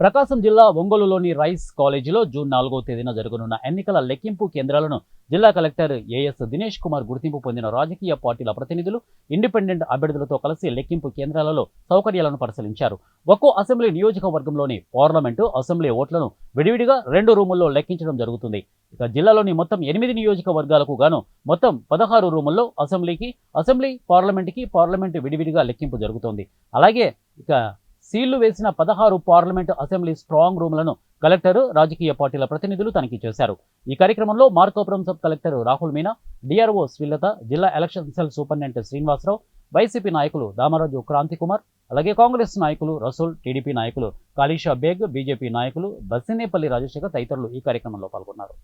ప్రకాశం జిల్లా ఒంగోలులోని రైస్ కాలేజీలో జూన్ 4వ తేదీన జరగనున్న ఎన్నికల లెక్కింపు కేంద్రాలను జిల్లా కలెక్టర్ ఏఎస్ దినేష్ కుమార్ గుర్తింపు పొందిన రాజకీయ పార్టీల ప్రతినిధులు, ఇండిపెండెంట్ అభ్యర్థులతో కలిసి లెక్కింపు కేంద్రాలలో సౌకర్యాలను పరిశీలించారు. ఒక్కో అసెంబ్లీ నియోజకవర్గంలోని పార్లమెంటు, అసెంబ్లీ ఓట్లను విడివిడిగా 2 రూముల్లో లెక్కించడం జరుగుతుంది. ఇక జిల్లాలోని మొత్తం 8 నియోజకవర్గాలకు గాను మొత్తం 16 రూముల్లో అసెంబ్లీ, పార్లమెంటు విడివిడిగా లెక్కింపు జరుగుతోంది. అలాగే ఇక సీళ్లు వేసిన 16 పార్లమెంటు, అసెంబ్లీ స్ట్రాంగ్ రూమ్లను కలెక్టర్, రాజకీయ పార్టీల ప్రతినిధులు తనిఖీ చేశారు. ఈ కార్యక్రమంలో Markapuram sub collector Rahul Meena, DRO Srilatha, జిల్లా election cell superintendent Srinivasarao, YCP నాయకులు దామరాజు క్రాంతికుమార్, అలాగే కాంగ్రెస్ నాయకులు రసూల్, టీడీపీ నాయకులు కాళీషా బేగ్, బీజేపీ నాయకులు బసినేపల్లి రాజశేఖర్ తదితరులు ఈ కార్యక్రమంలో పాల్గొన్నారు.